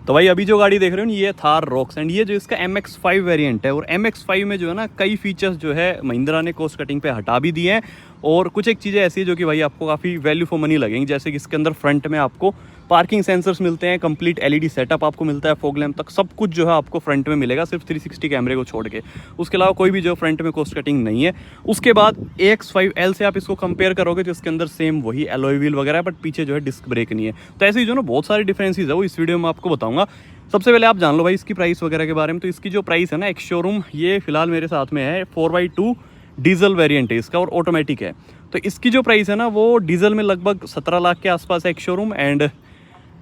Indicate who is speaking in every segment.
Speaker 1: तो भाई अभी जो गाड़ी देख रहे हो ना, ये थार रॉक्स, एंड ये जो इसका MX-5 वेरिएंट है। और MX-5 में जो है ना कई फीचर्स जो है महिंद्रा ने कॉस्ट कटिंग पे हटा भी दिए हैं, और कुछ एक चीज़ें ऐसी है जो कि भाई आपको काफ़ी वैल्यू फॉर मनी लगेंगी। जैसे कि इसके अंदर फ्रंट में आपको पार्किंग सेंसर्स मिलते हैं, कंप्लीट LED सेटअप आपको मिलता है, फॉग लैम्प तक सब कुछ जो है आपको फ्रंट में मिलेगा, सिर्फ 360 कैमरे को छोड़ के। उसके अलावा कोई भी जो फ्रंट में कॉस्ट कटिंग नहीं है। उसके बाद AX5L से आप इसको कंपेयर करोगे तो इसके अंदर सेम वही एलॉय व्हील वगैरह है, बट पीछे जो है डिस्क ब्रेक नहीं है। तो ऐसे ही जो ना बहुत सारे डिफरेंसेस है वो इस वीडियो में आपको बताऊंगा। सबसे पहले आप जान लो भाई इसकी प्राइस वगैरह के बारे में। तो इसकी जो प्राइस है ना एक्स शोरूम, ये फिलहाल मेरे साथ में है 4x2 डीजल वेरिएंट है इसका, और ऑटोमेटिक है। तो इसकी जो प्राइस है ना वो डीजल में लगभग 17 लाख के आसपास है एक्स शोरूम, एंड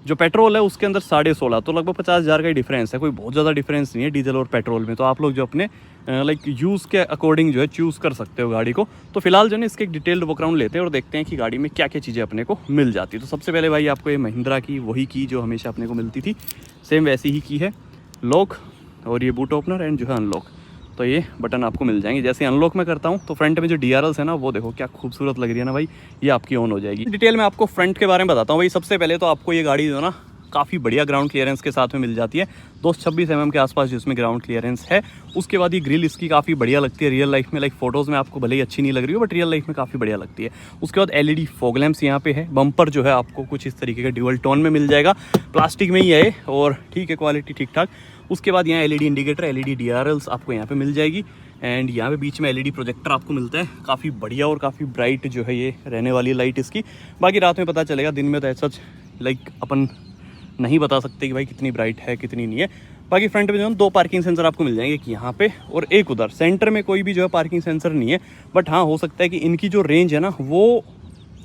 Speaker 1: जो पेट्रोल है उसके अंदर 16.5, तो लगभग 50,000 का ही डिफरेंस है। कोई बहुत ज़्यादा डिफरेंस नहीं है डीजल और पेट्रोल में। तो आप लोग जो अपने लाइक यूज़ के अकॉर्डिंग जो है चूज़ कर सकते हो गाड़ी को। तो फिलहाल जो है इसके एक डिटेल्ड वॉकराउंड लेते हैं और देखते हैं कि गाड़ी में क्या क्या चीज़ें अपने को मिल जाती है। तो सबसे पहले भाई आपको ये महिंद्रा की वही की जो हमेशा अपने को मिलती थी, सेम वैसी ही की है, लॉक और ये बूट ओपनर एंड जो है अनलॉक। तो ये बटन आपको मिल जाएंगे। जैसे अनलॉक मैं करता हूँ तो फ्रंट में जो DRLs है ना वो देखो क्या खूबसूरत लग रही है ना भाई, ये आपकी ऑन हो जाएगी। डिटेल में आपको फ्रंट के बारे में बताता हूँ भाई। सबसे पहले तो आपको ये गाड़ी जो है ना काफ़ी बढ़िया ग्राउंड क्लियरेंस के साथ में मिल जाती है, 226 mm के आसपास जिसमें ग्राउंड क्लियरेंस है। उसके बाद ये ग्रिल इसकी काफ़ी बढ़िया लगती है रियल लाइफ में, लाइक फोटोज़ में आपको भले ही अच्छी नहीं लग रही हो बट रियल लाइफ में काफ़ी बढ़िया लगती है। उसके बाद LED फॉग लैम्प्स यहाँ पे है। बम्पर जो है आपको कुछ इस तरीके का ड्यूअल टोन में मिल जाएगा, प्लास्टिक में ही है और ठीक है, क्वालिटी ठीक ठाक। उसके बाद यहाँ LED इंडिकेटर, LED DRLs आपको यहाँ पे मिल जाएगी, एंड यहाँ पे बीच में LED प्रोजेक्टर आपको मिलता है। काफ़ी बढ़िया और काफ़ी ब्राइट जो है ये रहने वाली लाइट इसकी। बाकी रात में पता चलेगा, दिन में तो ऐसा लाइक अपन नहीं बता सकते कि भाई कितनी ब्राइट है कितनी नहीं है। बाकी फ्रंट में जो है 2 पार्किंग सेंसर आपको मिल जाएंगे, एक यहाँ पे और एक उधर। सेंटर में कोई भी जो है पार्किंग सेंसर नहीं है, बट हाँ हो सकता है कि इनकी जो रेंज है ना वो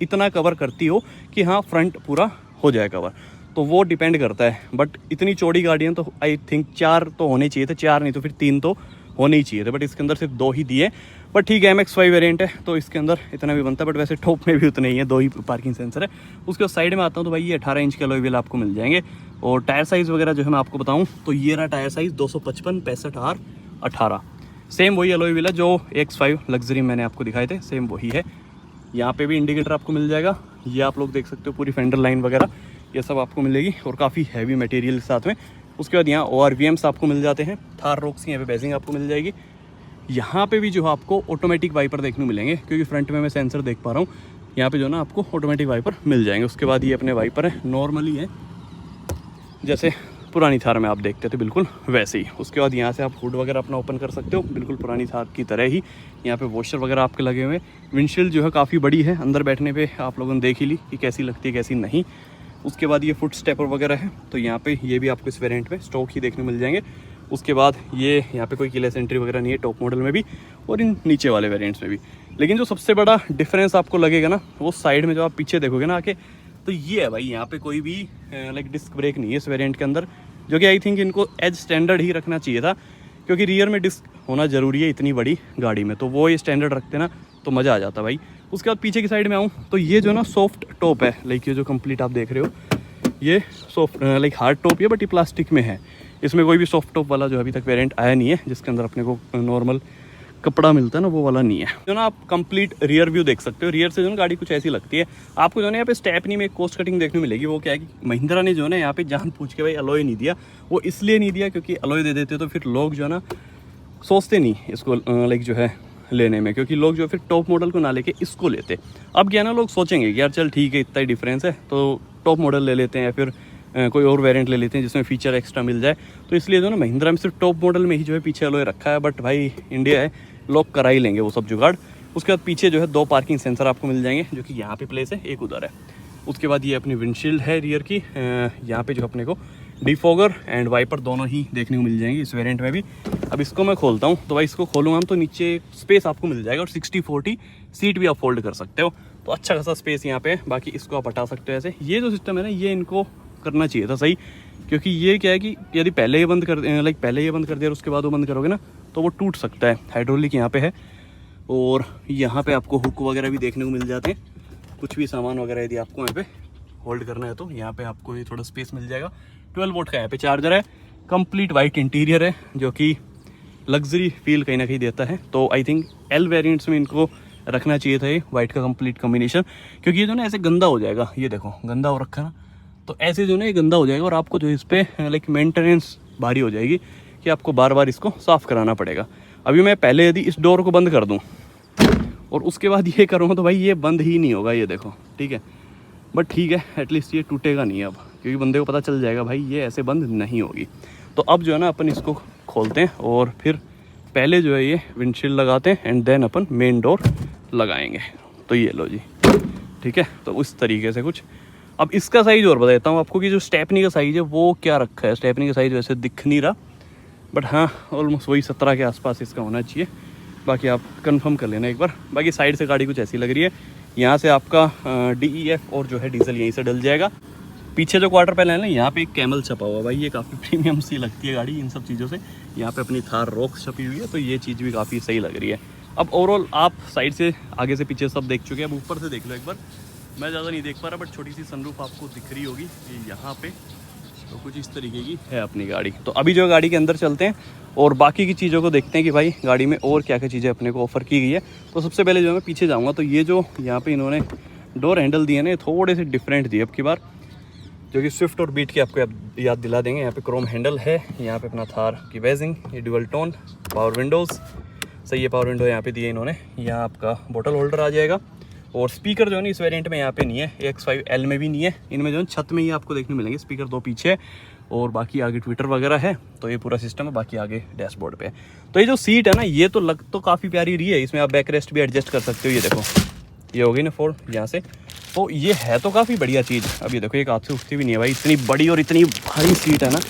Speaker 1: इतना कवर करती हो कि हाँ फ्रंट पूरा हो जाए कवर, तो वो डिपेंड करता है। बट इतनी चौड़ी गाड़ियाँ तो आई थिंक 4 तो होने चाहिए थे, 4 नहीं तो फिर 3 तो होने ही चाहिए थे, बट इसके अंदर सिर्फ 2 ही दिए। बट ठीक है, MX-5 वेरिएंट है तो इसके अंदर इतना भी बनता है, बट वैसे टॉप में भी उतने ही है, 2 ही पार्किंग सेंसर है। उसके बाद साइड में आता हूँ तो भाई ये 18 इंच के अलॉय व्हील आपको मिल जाएंगे। और टायर साइज़ वगैरह जो है मैं आपको बताऊँ तो ये रहा टायर साइज़ 255, 65 और 18। सेम वही अलॉय व्हील है जो X5 लग्जरी मैंने आपको दिखाए थे, सेम वही है। यहाँ पे भी इंडिकेटर आपको मिल जाएगा, ये आप लोग देख सकते हो, पूरी फेंडर लाइन वगैरह ये सब आपको मिलेगी और काफ़ी हैवी मटेरियल के साथ में। उसके बाद यहाँ ORVMs आपको मिल जाते हैं, थार रॉक्स की यहाँ पे बेजिंग आपको मिल जाएगी। यहाँ पे भी जो है आपको ऑटोमेटिक वाइपर देखने को मिलेंगे, क्योंकि फ्रंट में मैं सेंसर देख पा रहा हूँ। यहाँ पे जो ना आपको ऑटोमेटिक वाइपर मिल जाएंगे। उसके बाद ये अपने वाइपर है, नॉर्मली है जैसे पुरानी थार में आप देखते थे बिल्कुल वैसे ही। उसके बाद यहाँ से आप हुड वगैरह अपना ओपन कर सकते हो, बिल्कुल पुरानी थार की तरह ही। यहाँ पे वॉशर वगैरह आपके लगे हुए हैं। विंडशील्ड जो है काफ़ी बड़ी है, अंदर बैठने पे आप लोगों ने देख ही ली कि कैसी लगती है कैसी नहीं। उसके बाद ये फुट स्टेपर वगैरह है, तो यहाँ पे ये भी आपको इस वेरिएंट में स्टॉक ही देखने मिल जाएंगे। उसके बाद ये यहाँ पे कोई कीलेस एंट्री वगैरह नहीं है टॉप मॉडल में भी और इन नीचे वाले वेरिएंट्स में भी। लेकिन जो सबसे बड़ा डिफरेंस आपको लगेगा ना वो साइड में, जो आप पीछे देखोगे ना आके, तो ये है भाई, यहाँ पे कोई भी लाइक डिस्क ब्रेक नहीं है इस वेरिएंट के अंदर, जो कि आई थिंक इनको एज स्टैंडर्ड ही रखना चाहिए था, क्योंकि रियर में डिस्क होना ज़रूरी है इतनी बड़ी गाड़ी में। तो वो ये स्टैंडर्ड रखते ना तो मज़ा आ जाता भाई। उसके बाद पीछे की साइड में आऊँ तो ये जो ना सॉफ्ट टॉप है, लाइक ये जो कंप्लीट आप देख रहे हो ये सॉफ्ट लाइक हार्ड टॉप है, बट ये प्लास्टिक में है। इसमें कोई भी सॉफ्ट टॉप वाला जो अभी तक वेरिएंट आया नहीं है, जिसके अंदर अपने को नॉर्मल कपड़ा मिलता है ना, वो वाला नहीं है। जो ना आप कंप्लीट रियर व्यू देख सकते हो। रियर से जो ना गाड़ी कुछ ऐसी लगती है आपको, जो ना यहाँ पे स्टेपनी में एक कोस्ट कटिंग देखने मिलेगी। वो क्या है कि महिंद्रा ने जो है ना यहाँ पे जान पूछ के भाई अलॉय नहीं दिया। वो इसलिए नहीं दिया क्योंकि अलॉय दे देते तो फिर लोग जो है ना सोचते नहीं इसको लाइक जो है लेने में, क्योंकि लोग जो फिर टॉप मॉडल को ना लेके इसको लेते। अब क्या ना लोग सोचेंगे कि यार चल ठीक है इतना ही डिफरेंस है तो टॉप मॉडल ले लेते हैं या फिर कोई और वेरिएंट ले लेते हैं जिसमें फीचर एक्स्ट्रा मिल जाए। तो इसलिए जो ना महिंद्रा में सिर्फ टॉप मॉडल में ही जो है पीछे अलॉय रखा है, बट भाई इंडिया है, लोग करा ही लेंगे वो सब जुगाड़। उसके बाद पीछे जो है 2 पार्किंग सेंसर आपको मिल जाएंगे, जो कि यहाँ पे प्लेस है, एक उधर है। उसके बाद ये अपनी विंडशील्ड है रियर की, यहाँ पे जो अपने को डिफॉगर एंड वाइपर दोनों ही देखने को मिल जाएंगे इस वेरिएंट में भी। अब इसको मैं खोलता हूँ तो भाई इसको खोलूँगा तो नीचे स्पेस आपको मिल जाएगा, और 60-40 सीट भी आप फोल्ड कर सकते हो, तो अच्छा खासा स्पेस यहाँ पे है। बाकी इसको आप हटा सकते हो ऐसे। ये जो सिस्टम है ना ये इनको करना चाहिए था सही, क्योंकि ये क्या है कि यदि पहले ये बंद कर पहले ये बंद कर दिया और उसके बाद वो बंद करोगे ना तो वो टूट सकता है। हाइड्रोलिक यहाँ पे है, और यहाँ पे आपको हुक वगैरह भी देखने को मिल जाते हैं। कुछ भी सामान वगैरह यदि आपको यहाँ पे होल्ड करना है तो यहाँ पे आपको ये थोड़ा स्पेस मिल जाएगा। 12 वोल्ट का यहाँ पे चार्जर है, कंप्लीट वाइट इंटीरियर है, जो कि लग्जरी फील कहीं ना कहीं देता है। तो आई थिंक L वेरिएंट्स में इनको रखना चाहिए था ये वाइट का कंप्लीट कॉम्बिनेशन, क्योंकि ये जो ना ऐसे गंदा हो जाएगा। ये देखो गंदा हो रखा है ना, तो ऐसे जो ना ये गंदा हो जाएगा और आपको जो इस पर लाइक मेंटेनेंस भारी हो जाएगी कि आपको बार बार इसको साफ़ कराना पड़ेगा। अभी मैं पहले यदि इस डोर को बंद कर दूँ और उसके बाद ये करूँगा तो भाई ये बंद ही नहीं होगा, ये देखो, ठीक है। बट ठीक है, एटलीस्ट ये टूटेगा नहीं अब, क्योंकि बंदे को पता चल जाएगा भाई ये ऐसे बंद नहीं होगी। तो अब जो है ना अपन इसको खोलते हैं और फिर पहले जो है ये विंडशील्ड लगाते हैं एंड देन अपन मेन डोर लगाएंगे। तो ये लो जी, ठीक है। तो उस तरीके से कुछ। अब इसका साइज़ और बता देता हूँ आपको कि जो स्टेपनी का साइज़ है वो क्या रखा है। स्टेपनी का साइज़ वैसे दिख नहीं रहा, बट हाँ ऑलमोस्ट वही 17 के आसपास इसका होना चाहिए। बाकी आप कंफर्म कर लेना एक बार। बाकी साइड से गाड़ी कुछ ऐसी लग रही है, यहाँ से आपका DEF और जो है डीजल यहीं से डल जाएगा। पीछे जो क्वार्टर पैनल है ना, यहाँ पे एक कैमल छपा हुआ, भाई ये काफ़ी प्रीमियम सी लगती है गाड़ी इन सब चीज़ों से। यहाँ पे अपनी थार रॉक्स छपी हुई है, तो ये चीज़ भी काफ़ी सही लग रही है। अब ओवरऑल आप साइड से आगे से पीछे सब देख चुके हैं, अब ऊपर से देख लो एक बार। मैं ज़्यादा नहीं देख पा रहा, बट छोटी सी सनरूफ आपको दिख रही होगी यहाँ पे। तो कुछ इस तरीके की है अपनी गाड़ी। तो अभी जो गाड़ी के अंदर चलते हैं और बाकी की चीज़ों को देखते हैं कि भाई गाड़ी में और क्या क्या चीज़ें अपने को ऑफ़र की गई है। तो सबसे पहले जो मैं पीछे जाऊँगा, तो ये जो यहाँ पे इन्होंने डोर हैंडल दिए ना, थोड़े से डिफरेंट दिए अब की बार, जो कि स्विफ्ट और बीट की आपको याद दिला देंगे। यहाँ पे क्रोम हैंडल है, यहाँ पे अपना थार की वेजिंग, ये डुअल टोन, पावर विंडोज़, सही है, पावर विंडो यहाँ पे दिए इन्होंने। यहाँ आपका बोतल होल्डर आ जाएगा। और स्पीकर जो है ना इस वेरिएंट में यहाँ पे नहीं है, X5L में भी नहीं है। इनमें जो है छत में ही आपको देखने मिलेंगे स्पीकर, दो पीछे और बाकी आगे ट्विटर वगैरह है। तो ये पूरा सिस्टम है, बाकी आगे डैशबोर्ड पे है। तो ये जो सीट है ना, ये तो लग तो काफ़ी प्यारी रही है। इसमें आप बैक रेस्ट भी एडजस्ट कर सकते हो। ये देखो, ये हो गई ना फोल्ड यहाँ से, तो ये है तो काफ़ी बढ़िया चीज़। अब ये देखो, एक हाथ से उठती भी नहीं है भाई, इतनी बड़ी और इतनी भारी सीट है ना।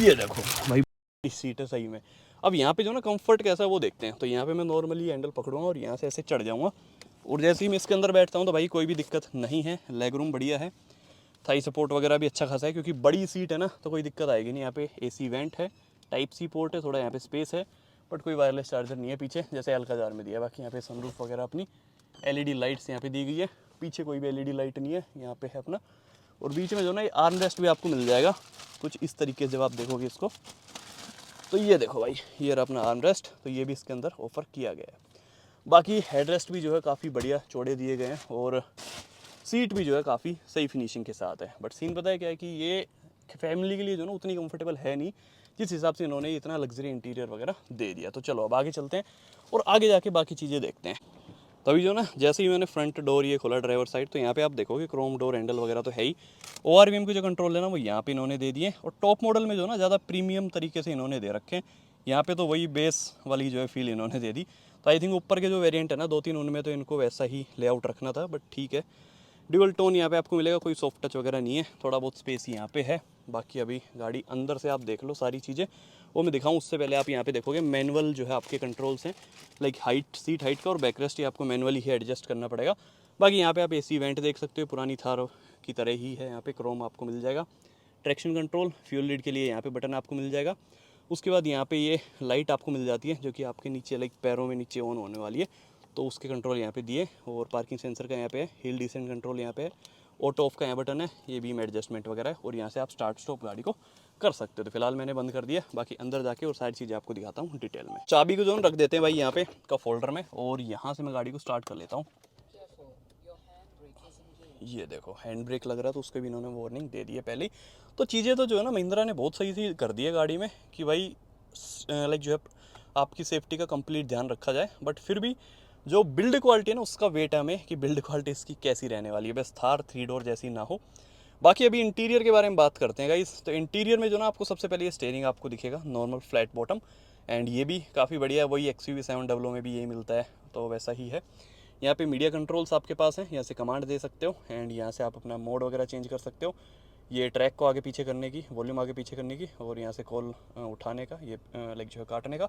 Speaker 1: ये देखो भाई, सीट है सही में। अब यहाँ पे जो ना कंफर्ट कैसा है वो देखते हैं। तो यहाँ पे मैं नॉर्मली हैंडल पकड़ूंगा और यहाँ से ऐसे चढ़ जाऊँगा, और जैसे ही मैं इसके अंदर बैठता हूँ तो भाई कोई भी दिक्कत नहीं है। लेग रूम बढ़िया है, थाई सपोर्ट वगैरह भी अच्छा खासा है, क्योंकि बड़ी सीट है ना तो कोई दिक्कत आएगी नहीं। यहाँ पे AC वेंट है, टाइप C पोर्ट है, थोड़ा यहाँ पे स्पेस है, बट कोई वायरलेस चार्जर नहीं है पीछे, जैसे अल्काजार में दिया है। बाकी यहाँ पे सनरूफ वगैरह अपनी LED लाइट्स यहाँ पे दी गई है, पीछे कोई भी LED लाइट नहीं है, यहाँ पे है अपना। और बीच में जो ना ये आर्म रेस्ट भी आपको मिल जाएगा कुछ इस तरीके से, जब आप देखोगे इसको तो ये देखो भाई, ये रहा अपना आर्म रेस्ट। तो ये भी इसके अंदर ऑफर किया गया है। बाकी हेड रेस्ट भी जो है काफ़ी बढ़िया चौड़े दिए गए हैं, और सीट भी जो है काफ़ी सही फिनिशिंग के साथ है। बट सीन पता है क्या है कि ये फैमिली के लिए जो ना उतनी कंफर्टेबल है नहीं, जिस हिसाब से इन्होंने इतना लग्जरी इंटीरियर वगैरह दे दिया। तो चलो अब आगे चलते हैं और आगे जाके बाकी चीज़ें देखते हैं। तभी जो ना जैसे ही मैंने फ्रंट डोर ये खोला ड्राइवर साइड, तो यहाँ पे आप देखोगे क्रोम डोर हैंडल वगैरह तो है ही। ORVM के जो कंट्रोल है ना वो यहाँ पे इन्होंने दे दिए, और टॉप मॉडल में जो ना ज़्यादा प्रीमियम तरीके से इन्होंने दे रखे हैं। यहाँ पे तो वही बेस वाली जो है फील इन्होंने दे दी। तो आई थिंक ऊपर के जो वेरिएंट है ना 2-3, उनमें तो इनको वैसा ही लेआउट रखना था, बट ठीक है। ड्यूअल टोन यहाँ पे आपको मिलेगा, कोई सॉफ्ट टच वगैरह नहीं है, थोड़ा बहुत स्पेस यहाँ पे है। बाकी अभी गाड़ी अंदर से आप देख लो सारी चीज़ें, वो मैं दिखाऊँ उससे पहले आप यहाँ पे देखोगे मैनुअल जो है आपके कंट्रोल्स हैं, लाइक हाइट, सीट हाइट का और बैकरेस्ट ही आपको मैनुअली ही एडजस्ट करना पड़ेगा। बाकी यहाँ पे आप AC वेंट देख सकते हो, पुरानी थार की तरह ही है। यहाँ पे क्रोम आपको मिल जाएगा, ट्रैक्शन कंट्रोल, फ्यूल लीड के लिए यहाँ पे बटन आपको मिल जाएगा। उसके बाद यहाँ पे ये लाइट आपको मिल जाती है, जो कि आपके नीचे लाइक पैरों में नीचे ऑन होने वाली है, तो उसके कंट्रोल यहाँ पे दिए। और पार्किंग सेंसर का यहाँ पे है, हिल डिसेंट कंट्रोल यहाँ पे है, ऑटो ऑफ का यहाँ बटन है, ये बीम एडजस्टमेंट वगैरह है, और यहाँ से आप स्टार्ट स्टॉप गाड़ी को कर सकते हो। तो फिलहाल मैंने बंद कर दिया, बाकी अंदर जाके और सारी चीज़ें आपको दिखाता हूँ डिटेल में। चाबी को जो रख देते हैं भाई यहाँ पे का फोल्डर में, और यहाँ से मैं गाड़ी को स्टार्ट कर लेता हूँ। ये देखो हैंड ब्रेक लग रहा है, तो उसके भी इन्होंने वार्निंग दे दी है पहले ही। तो चीज़ें तो जो है ना महिंद्रा ने बहुत सही सी कर दी है गाड़ी में, कि भाई लाइक जो है आपकी सेफ्टी का कंप्लीट ध्यान रखा जाए। बट फिर भी जो बिल्ड क्वालिटी है ना उसका वेट है हमें कि बिल्ड क्वालिटी इसकी कैसी रहने वाली है, बस थार 3 डोर जैसी ना हो। बाकी अभी इंटीरियर के बारे में बात करते हैं गाइस। तो इंटीरियर में जो ना आपको सबसे पहले ये स्टीयरिंग आपको दिखेगा नॉर्मल फ्लैट बॉटम, एंड ये भी काफ़ी बढ़िया है, वही XUV 700 में भी यही मिलता है, तो वैसा ही है। यहाँ पे मीडिया कंट्रोल्स आपके पास हैं, यहाँ से कमांड दे सकते हो, एंड यहाँ से आप अपना मोड वगैरह चेंज कर सकते हो। ये ट्रैक को आगे पीछे करने की, वॉल्यूम आगे पीछे करने की, और यहाँ से कॉल उठाने का, ये लाइक जो है काटने का।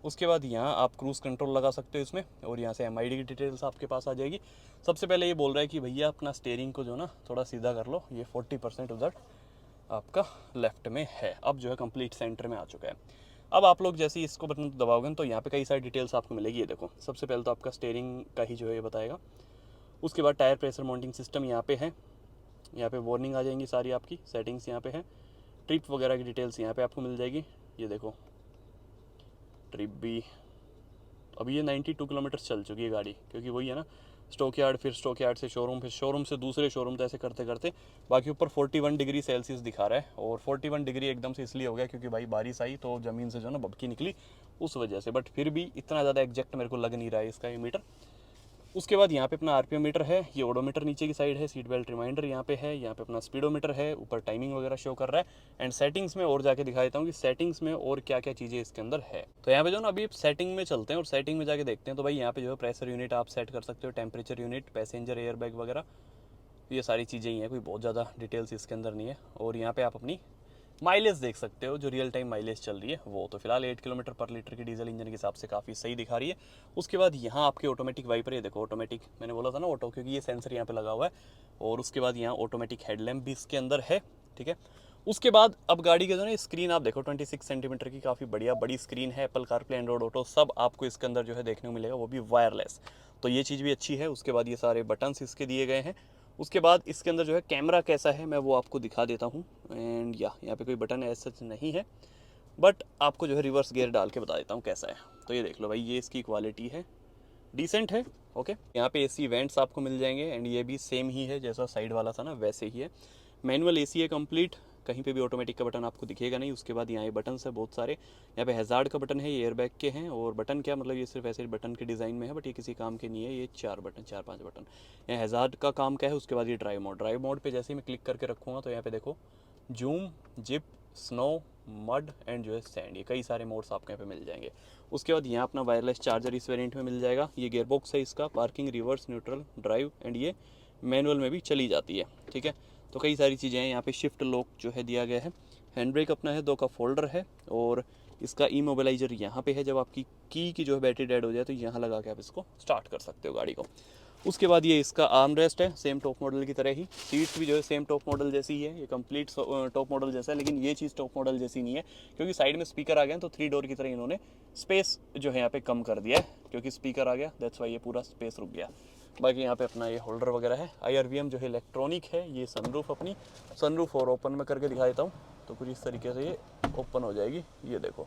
Speaker 1: उसके बाद यहाँ आप क्रूज़ कंट्रोल लगा सकते हो इसमें, और यहाँ से MID की डिटेल्स आपके पास आ जाएगी। सबसे पहले ये बोल रहा है कि भैया अपना स्टीयरिंग को जो ना थोड़ा सीधा कर लो, ये 40% उधर आपका लेफ्ट में है। अब जो है कंप्लीट सेंटर में आ चुका है। अब आप लोग जैसे ही इसको बटन दबाओगे तो यहाँ पे कई सारी डिटेल्स आपको मिलेगी। ये देखो, सबसे पहले तो आपका स्टीयरिंग का ही जो है ये बताएगा। उसके बाद टायर प्रेशर माउंटिंग सिस्टम यहाँ पे है, यहाँ पे वार्निंग आ जाएंगी सारी, आपकी सेटिंग्स यहाँ पे है, ट्रिप वगैरह की डिटेल्स यहाँ पे आपको मिल जाएगी। ये देखो ट्रिप भी, अभी ये 92 किलोमीटर चल चुकी है गाड़ी, क्योंकि वही है ना स्टॉक यार्ड, फिर स्टॉक यार्ड से शोरूम, फिर शोरूम से दूसरे शोरूम, तो ऐसे करते करते बाकी ऊपर 41 डिग्री सेल्सियस दिखा रहा है। और 41 डिग्री एकदम से इसलिए हो गया क्योंकि भाई बारिश आई तो ज़मीन से जो है ना भभकी निकली उस वजह से, बट फिर भी इतना ज़्यादा एग्जैक्ट मेरे को लग नहीं रहा है इसका ये मीटर। उसके बाद यहाँ पे अपना आरपीएम मीटर है, ये ओडोमीटर नीचे की साइड है, सीट बेल्ट रिमाइंडर यहाँ पे है, यहाँ पे अपना स्पीडोमीटर है, ऊपर टाइमिंग वगैरह शो कर रहा है। एंड सेटिंग्स में और जाके दिखा देता हूँ कि सेटिंग्स में और क्या क्या चीज़ें इसके अंदर है। तो यहाँ पे जो ना अभी सेटिंग में चलते हैं और सेटिंग में जाके देखते हैं। तो भाई यहाँ पे जो है प्रेशर यूनिट आप सेट कर सकते हो, temperature unit, passenger air bag वगैरह, ये सारी चीज़ें ही हैं, कोई बहुत ज़्यादा डिटेल्स इसके अंदर नहीं है। और यहाँ पे आप अपनी माइलेज देख सकते हो, जो रियल टाइम माइलेज चल रही है वो तो फिलहाल 8 किलोमीटर पर लीटर की डीजल इंजन के हिसाब से काफ़ी सही दिखा रही है। उसके बाद यहाँ आपके ऑटोमेटिक वाइपर, ये देखो ऑटोमेटिक, मैंने बोला था ना ऑटो, क्योंकि ये सेंसर यहाँ पे लगा हुआ है। और उसके बाद यहाँ ऑटोमेटिक हेडलैम्प भी इसके अंदर है, ठीक है। उसके बाद अब गाड़ी के जो ना स्क्रीन आप देखो 26 सेंटीमीटर की काफ़ी बढ़िया बड़ी स्क्रीन है। एप्पल कारप्ले, एंड्रॉइड ऑटो सब आपको इसके अंदर जो है देखने को मिलेगा, वो भी वायरलेस, तो ये चीज़ भी अच्छी है। उसके बाद ये सारे बटन्स इसके दिए गए हैं। उसके बाद इसके अंदर जो है कैमरा कैसा है मैं वो आपको दिखा देता हूँ। एंड यहाँ पे कोई बटन ऐसा नहीं है, बट आपको जो है रिवर्स गियर डाल के बता देता हूँ कैसा है। तो ये देख लो भाई, ये इसकी क्वालिटी है, डिसेंट है, ओके। यहाँ पे एसी वेंट्स आपको मिल जाएंगे एंड ये भी सेम ही है जैसा साइड वाला था ना वैसे ही है। मैनुअल एसी है कंप्लीट, कहीं पे भी ऑटोमेटिक का बटन आपको दिखेगा नहीं। उसके बाद यहाँ ये बटन है बहुत सारे, यहाँ पे हैजार्ड का बटन है, ये एयरबैग के हैं। और बटन क्या मतलब, ये सिर्फ ऐसे बटन के डिज़ाइन में है, बट ये किसी काम के नहीं है। ये 4-5 बटन, यहाँ हैजार्ड का काम क्या है। उसके बाद ये ड्राइव मोड पे जैसे ही मैं क्लिक करके रखूँगा तो यहाँ पे देखो zoom, zip, snow, mud and जो है सैंड, ये कई सारे मोड्स आपको यहाँ पे मिल जाएंगे। उसके बाद यहाँ अपना वायरलेस चार्जर इस वेरिएंट में मिल जाएगा। ये गियरबॉक्स है इसका, parking, reverse, neutral, drive and ये मैनुअल में भी चली जाती है, ठीक है। तो कई सारी चीज़ें हैं। यहाँ पे शिफ्ट लॉक जो है दिया गया है, हैंड ब्रेक अपना है, 2 का फोल्डर है। और इसका ई मोबिलाइजर यहाँ पे है, जब आपकी की जो है बैटरी डेड हो जाए तो यहाँ लगा के आप इसको स्टार्ट कर सकते हो गाड़ी को। उसके बाद ये इसका आर्म रेस्ट है, सेम टॉप मॉडल की तरह ही। सीट्स भी जो है सेम टॉप मॉडल जैसी ही है, ये कंप्लीट टॉप मॉडल जैसा है। लेकिन ये चीज़ टॉप मॉडल जैसी नहीं है क्योंकि साइड में स्पीकर आ गए हैं, तो 3 डोर की तरह इन्होंने स्पेस जो है यहाँ पे कम कर दिया है क्योंकि स्पीकर आ गया, दैट्स वाई ये पूरा स्पेस रुक गया। बाकी यहाँ पे अपना ये होल्डर वगैरह है। IRVM जो है इलेक्ट्रॉनिक है। ये सनरूफ, अपनी सनरूफ और ओपन में करके दिखा देता हूँ तो कुछ इस तरीके से ये ओपन हो जाएगी। ये देखो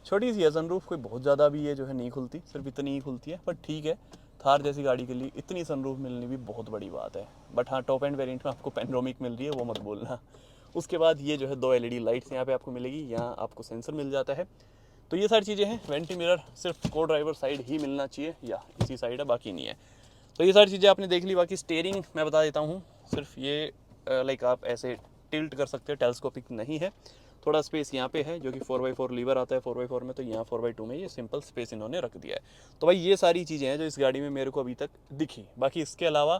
Speaker 1: छोटी सी है सनरूफ, कोई बहुत ज़्यादा भी ये जो है नहीं खुलती, सिर्फ इतनी ही खुलती है, बट ठीक है। थार जैसी गाड़ी के लिए इतनी सनरूफ मिलनी भी बहुत बड़ी बात है। बट हाँ, टॉप एंड वेरिएंट में आपको पैनोरामिक मिल रही है, वो मत बोलना। उसके बाद ये जो है 2 LED लाइट्स यहाँ पे आपको मिलेगी, यहाँ आपको सेंसर मिल जाता है। तो ये सारी चीज़ें हैं। वेंटी मिरर सिर्फ को ड्राइवर साइड ही मिलना चाहिए या इसी साइड है, बाकी नहीं है। तो ये सारी चीज़ें आपने देख ली। बाकी स्टीयरिंग मैं बता देता हूँ, सिर्फ ये लाइक आप ऐसे टिल्ट कर सकते हो, टेलीस्कोपिक नहीं है। थोड़ा स्पेस यहाँ पे है जो कि 4x4 लीवर आता है 4x4 में, तो यहाँ 4x2 में ये सिंपल स्पेस इन्होंने रख दिया है। तो भाई ये सारी चीज़ें हैं जो इस गाड़ी में मेरे को अभी तक दिखी। बाकी इसके अलावा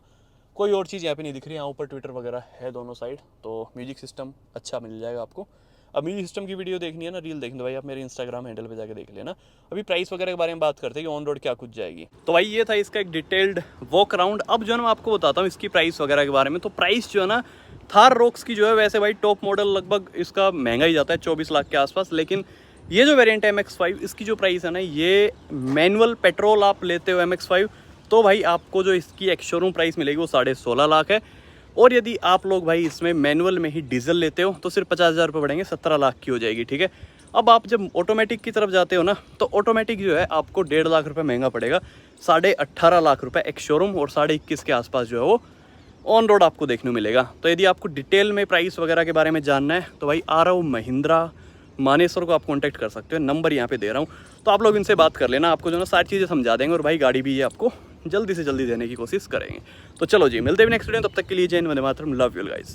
Speaker 1: कोई और चीज़ यहाँ पे नहीं दिख रही। यहाँ ऊपर ट्विटर वगैरह है दोनों साइड, तो म्यूजिक सिस्टम अच्छा मिल जाएगा आपको। अब म्यूजिक सिस्टम की वीडियो देखनी है ना, रील देखनी, तो भाई आप मेरे इंस्टाग्राम हैंडल पे जाके देख लेना। अभी प्राइस वगैरह के बारे में बात करते हैं कि ऑन रोड क्या कुछ जाएगी। तो भाई ये था इसका एक डिटेल्ड वॉक अराउंड। अब जो है मैं आपको बताता हूँ इसकी प्राइस वगैरह के बारे में। तो प्राइस जो है ना, थार रॉक्स की जो है वैसे भाई टॉप मॉडल लगभग इसका महंगा ही जाता है 24 लाख के आसपास। लेकिन ये जो वेरिएंट है MX-5, इसकी जो प्राइस है ना, ये मैनुअल पेट्रोल आप लेते हो MX-5 तो भाई आपको जो इसकी एक शोरूम प्राइस मिलेगी वो 16.5 लाख है। और यदि आप लोग भाई इसमें मैनुअल में ही डीजल लेते हो तो सिर्फ 50,000 रुपये बढ़ेंगे, 17 लाख की हो जाएगी, ठीक है। अब आप जब ऑटोमेटिक की तरफ जाते हो ना, तो ऑटोमेटिक जो है आपको 1.5 लाख रुपये महंगा पड़ेगा। 18.5 लाख रुपये एक शोरूम और 21.5 के आसपास जो है वो ऑन रोड आपको देखने को मिलेगा। तो यदि आपको डिटेल में प्राइस वगैरह के बारे में जानना है तो भाई आरव महिंद्रा मानेसर को आप कांटेक्ट कर सकते हो, नंबर यहाँ पे दे रहा हूँ। तो आप लोग इनसे बात कर लेना, आपको जो ना सारी चीज़ें समझा देंगे और भाई गाड़ी भी ये आपको जल्दी से जल्दी देने की कोशिश करेंगे। तो चलो जी, मिलते हैं नेक्स्ट वीडियो, तब तक के लिए जय Hind, Vande Mataram, love you guys.